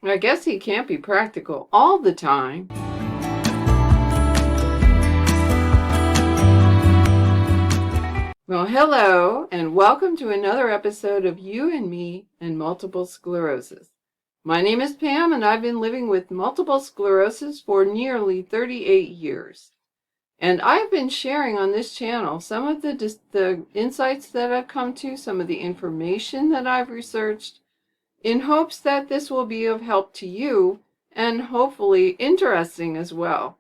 I guess he can't be practical all the time. Well, hello, and welcome to another episode of You and Me and Multiple Sclerosis. My name is Pam, and I've been living with multiple sclerosis for nearly 38 years. And I've been sharing on this channel some of the insights that I've come to, some of the information that I've researched, in hopes that this will be of help to you and hopefully interesting as well.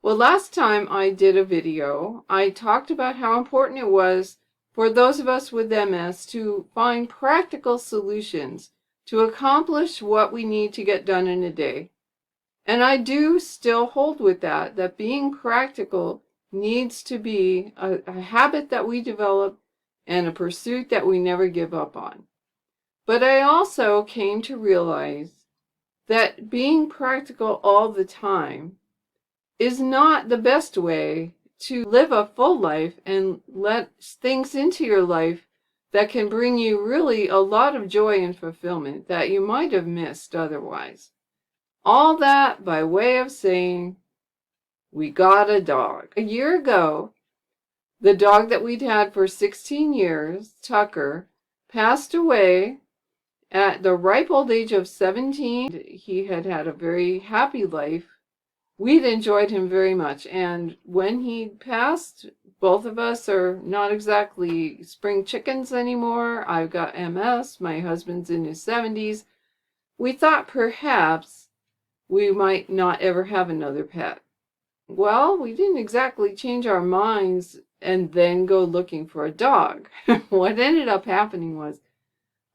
Well, last time I did a video, I talked about how important it was for those of us with MS to find practical solutions to accomplish what we need to get done in a day. And I do still hold with that being practical needs to be a habit that we develop and a pursuit that we never give up on. But I also came to realize that being practical all the time is not the best way to live a full life and let things into your life that can bring you really a lot of joy and fulfillment that you might have missed otherwise. All that by way of saying, we got a dog. A year ago, the dog that we'd had for 16 years, Tucker, passed away at the ripe old age of 17. He had had a very happy life. We'd enjoyed him very much, and when he passed, both of us are not exactly spring chickens anymore. I've got MS, my husband's in his 70s. We thought perhaps we might not ever have another pet. Well, we didn't exactly change our minds and then go looking for a dog. What ended up happening was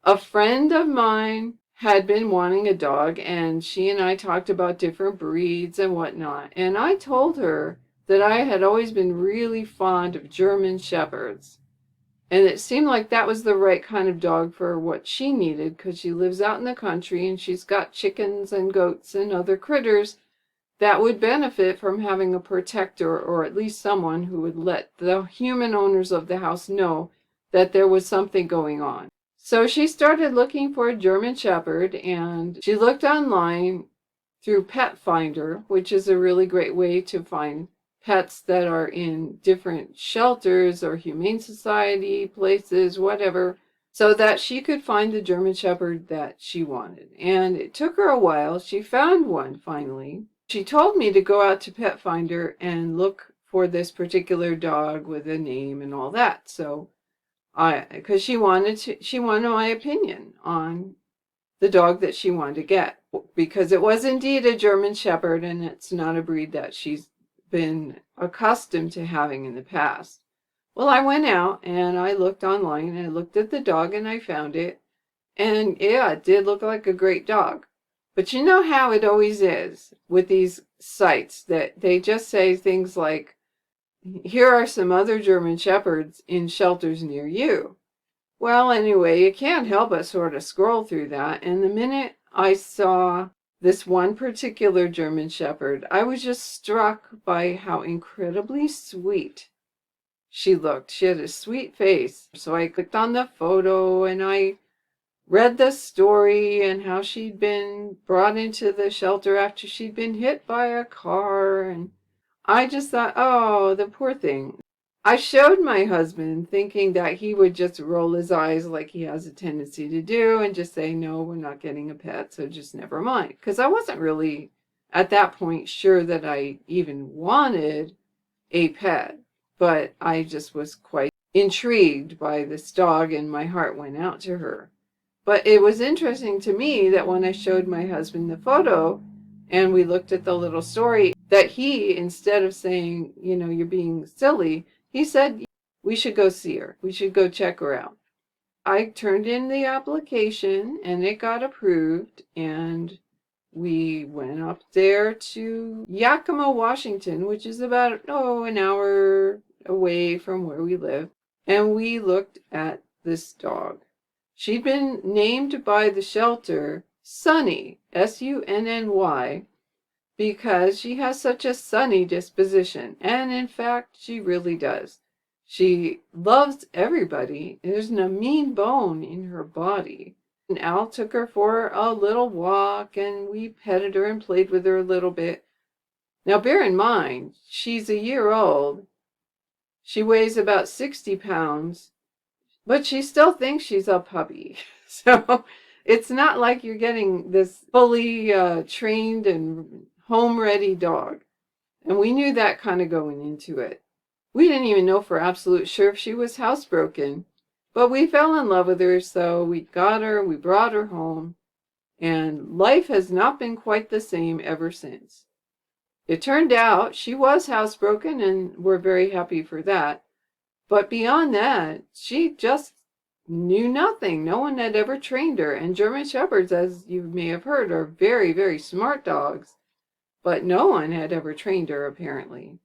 a friend of mine had been wanting a dog, and she and I talked about different breeds and whatnot. And I told her that I had always been really fond of German Shepherds. And it seemed like that was the right kind of dog for what she needed, because she lives out in the country and she's got chickens and goats and other critters that would benefit from having a protector, or at least someone who would let the human owners of the house know that there was something going on. So she started looking for a German Shepherd, and she looked online through Pet Finder, which is a really great way to find pets that are in different shelters or humane society places, whatever, so that she could find the German Shepherd that she wanted. And it took her a while. She found one finally. She told me to go out to Pet Finder and look for this particular dog with a name and all that. So because she wanted my opinion on the dog that she wanted to get, because it was indeed a German Shepherd, and it's not a breed that she's been accustomed to having in the past. Well, I went out and I looked online and I looked at the dog and I found it, and yeah, it did look like a great dog. But you know how it always is with these sites, that they just say things like, here are some other German Shepherds in shelters near you. Well, anyway, you can't help but sort of scroll through that. And the minute I saw this one particular German Shepherd, I was just struck by how incredibly sweet she looked. She had a sweet face. So I clicked on the photo and I read the story and how she'd been brought into the shelter after she'd been hit by a car, and I just thought, oh, the poor thing. I showed my husband, thinking that he would just roll his eyes like he has a tendency to do and just say, no, we're not getting a pet, so just never mind. Because I wasn't really, at that point, sure that I even wanted a pet. But I just was quite intrigued by this dog, and my heart went out to her. But it was interesting to me that when I showed my husband the photo and we looked at the little story, that he, instead of saying, you know, you're being silly, he said, we should go see her. We should go check her out. I turned in the application and it got approved, and we went up there to Yakima, Washington, which is about, an hour away from where we live. And we looked at this dog. She'd been named by the shelter Sunny, Sunny, because she has such a sunny disposition. And in fact, she really does. She loves everybody. There's no mean bone in her body. And Al took her for a little walk and we petted her and played with her a little bit. Now, bear in mind, she's a year old. She weighs about 60 pounds, but she still thinks she's a puppy. So it's not like you're getting this fully trained and home-ready dog. And we knew that kind of going into it. We didn't even know for absolute sure if she was housebroken. But we fell in love with her, so we got her, we brought her home, and life has not been quite the same ever since. It turned out she was housebroken, and we're very happy for that. But beyond that, she just knew nothing. No one had ever trained her. And German Shepherds, as you may have heard, are very, very smart dogs. But no one had ever trained her, apparently.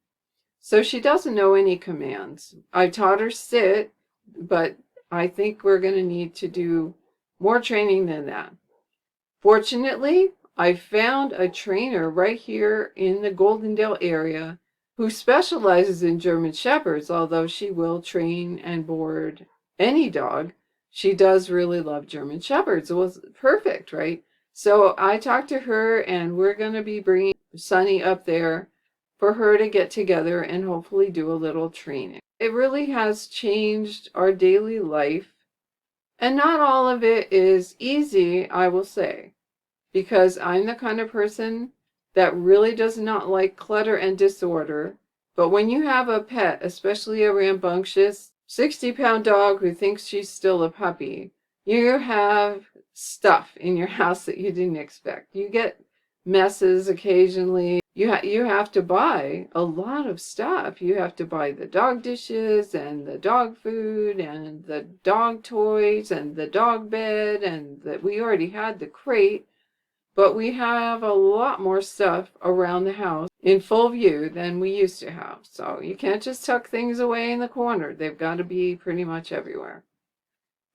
So she doesn't know any commands. I taught her sit, but I think we're going to need to do more training than that. Fortunately, I found a trainer right here in the Goldendale area who specializes in German Shepherds, although she will train and board any dog. She does really love German Shepherds. It was perfect, right? So I talked to her, and we're going to be bringing Sunny up there for her to get together and hopefully do a little training. It really has changed our daily life, and not all of it is easy, I will say, because I'm the kind of person that really does not like clutter and disorder. But when you have a pet, especially a rambunctious 60-pound dog who thinks she's still a puppy, you have stuff in your house that you didn't expect. You get messes occasionally. You have to buy a lot of stuff. You have to buy the dog dishes and the dog food and the dog toys and the dog bed, and that we already had the crate. But we have a lot more stuff around the house in full view than we used to have. So you can't just tuck things away in the corner. They've got to be pretty much everywhere.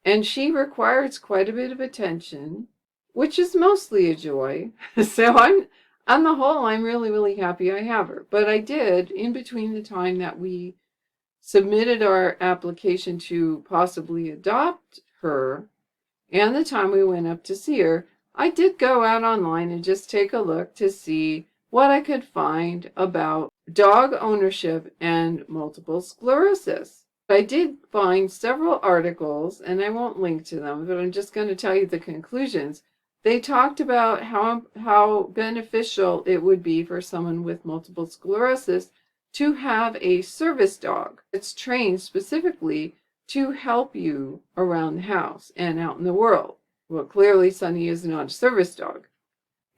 And she requires quite a bit of attention, which is mostly a joy. So on the whole, I'm really, really happy I have her. But I did, in between the time that we submitted our application to possibly adopt her and the time we went up to see her, I did go out online and just take a look to see what I could find about dog ownership and multiple sclerosis. I did find several articles, and I won't link to them, but I'm just going to tell you the conclusions. They talked about how beneficial it would be for someone with multiple sclerosis to have a service dog that's trained specifically to help you around the house and out in the world. Well, clearly Sunny is not a service dog.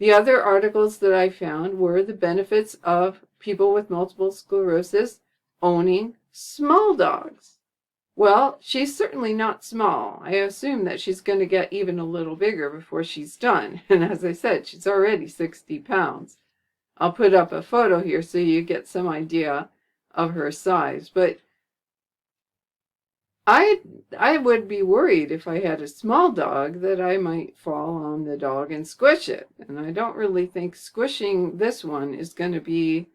The other articles that I found were the benefits of people with multiple sclerosis owning small dogs. Well, she's certainly not small. I assume that she's going to get even a little bigger before she's done. And as I said, she's already 60 pounds. I'll put up a photo here so you get some idea of her size. But I would be worried if I had a small dog that I might fall on the dog and squish it. And I don't really think squishing this one is going to be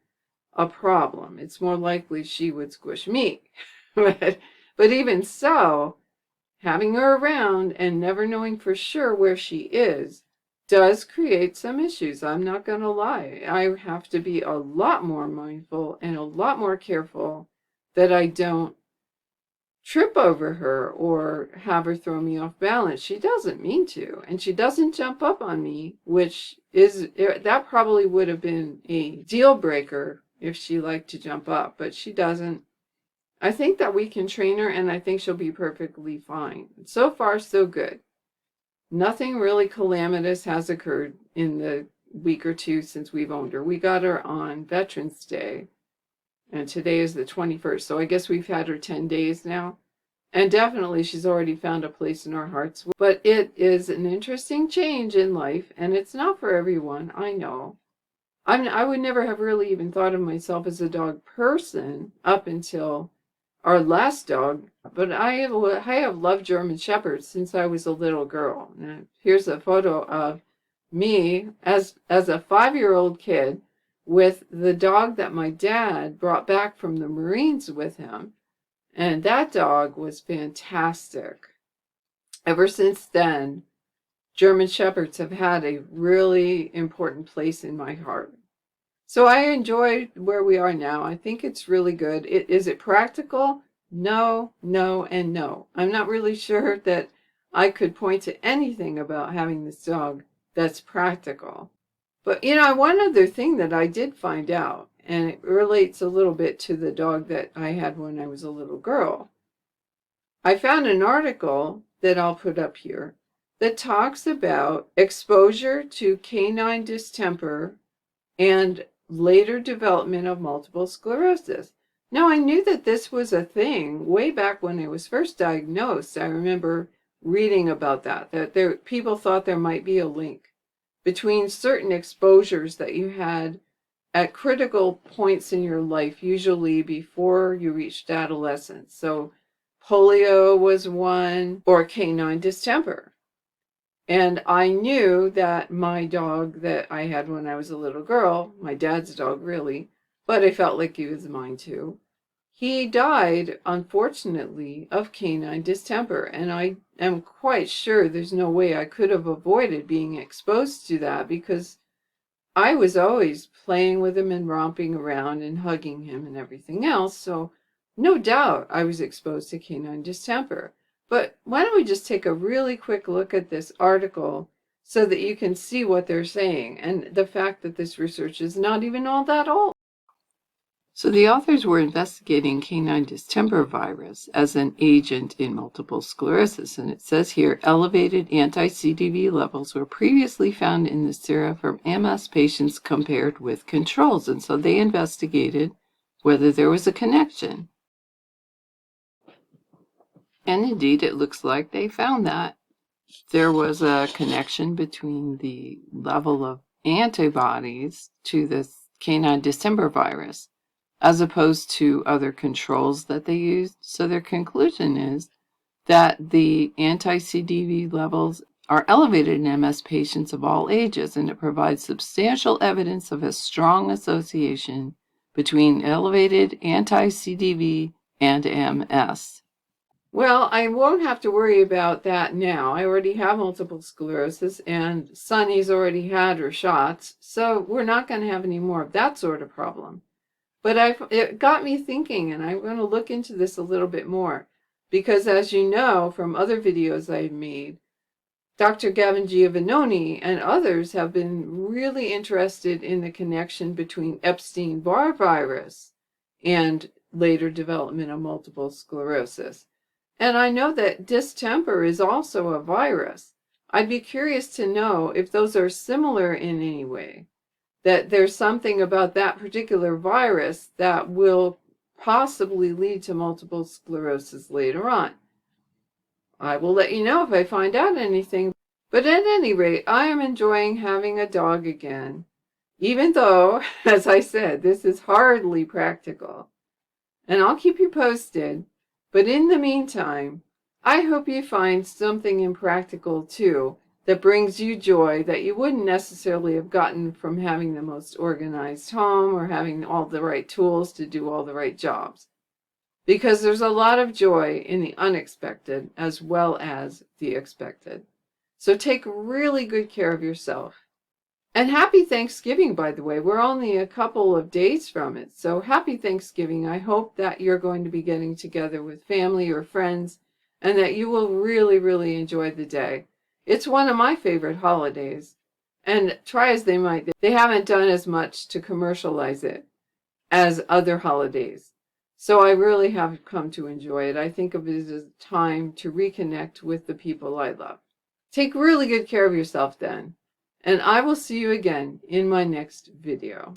a problem. It's more likely she would squish me. But even so, having her around and never knowing for sure where she is does create some issues. I'm not going to lie. I have to be a lot more mindful and a lot more careful that I don't trip over her or have her throw me off balance. She doesn't mean to, and she doesn't jump up on me, which is, that probably would have been a deal breaker if she liked to jump up, but she doesn't. I think that we can train her, and I think she'll be perfectly fine. So far, so good. Nothing really calamitous has occurred in the week or two since we've owned her. We got her on Veterans Day, and today is the 21st, so I guess we've had her 10 days now. And definitely she's already found a place in our hearts. But it is an interesting change in life, and it's not for everyone, I know. I would never have really even thought of myself as a dog person up until our last dog, but I have loved German Shepherds since I was a little girl. Now, here's a photo of me as a 5-year-old kid with the dog that my dad brought back from the Marines with him, and that dog was fantastic. Ever since then, German Shepherds have had a really important place in my heart. So I enjoy where we are now. I think it's really good. Is it practical? No, no, and no. I'm not really sure that I could point to anything about having this dog that's practical. But, one other thing that I did find out, and it relates a little bit to the dog that I had when I was a little girl. I found an article that I'll put up here that talks about exposure to canine distemper and later development of multiple sclerosis. Now, I knew that this was a thing way back when I was first diagnosed. I remember reading about that people thought there might be a link between certain exposures that you had at critical points in your life, usually before you reached adolescence. So polio was one, or canine distemper. And I knew that my dog that I had when I was a little girl, my dad's dog really, but I felt like he was mine too. He died, unfortunately, of canine distemper. And I am quite sure there's no way I could have avoided being exposed to that, because I was always playing with him and romping around and hugging him and everything else. So no doubt I was exposed to canine distemper. But why don't we just take a really quick look at this article so that you can see what they're saying, and the fact that this research is not even all that old. So the authors were investigating canine distemper virus as an agent in multiple sclerosis, and it says here, elevated anti-CDV levels were previously found in the sera from MS patients compared with controls, and so they investigated whether there was a connection. And indeed, it looks like they found that there was a connection between the level of antibodies to this canine distemper virus as opposed to other controls that they used. So their conclusion is that the anti-CDV levels are elevated in MS patients of all ages, and it provides substantial evidence of a strong association between elevated anti-CDV and MS. Well, I won't have to worry about that now. I already have multiple sclerosis, and Sunny's already had her shots, so we're not going to have any more of that sort of problem. But it got me thinking, and I'm going to look into this a little bit more, because as you know from other videos I've made, Dr. Gavin Giovannoni and others have been really interested in the connection between Epstein-Barr virus and later development of multiple sclerosis. And I know that distemper is also a virus. I'd be curious to know if those are similar in any way, that there's something about that particular virus that will possibly lead to multiple sclerosis later on. I will let you know if I find out anything. But at any rate, I am enjoying having a dog again, even though, as I said, this is hardly practical. And I'll keep you posted. But in the meantime, I hope you find something impractical too that brings you joy that you wouldn't necessarily have gotten from having the most organized home or having all the right tools to do all the right jobs. Because there's a lot of joy in the unexpected as well as the expected. So take really good care of yourself. And happy Thanksgiving, by the way. We're only a couple of days from it. So happy Thanksgiving. I hope that you're going to be getting together with family or friends and that you will really, really enjoy the day. It's one of my favorite holidays. And try as they might, they haven't done as much to commercialize it as other holidays. So I really have come to enjoy it. I think of it as a time to reconnect with the people I love. Take really good care of yourself then. And I will see you again in my next video.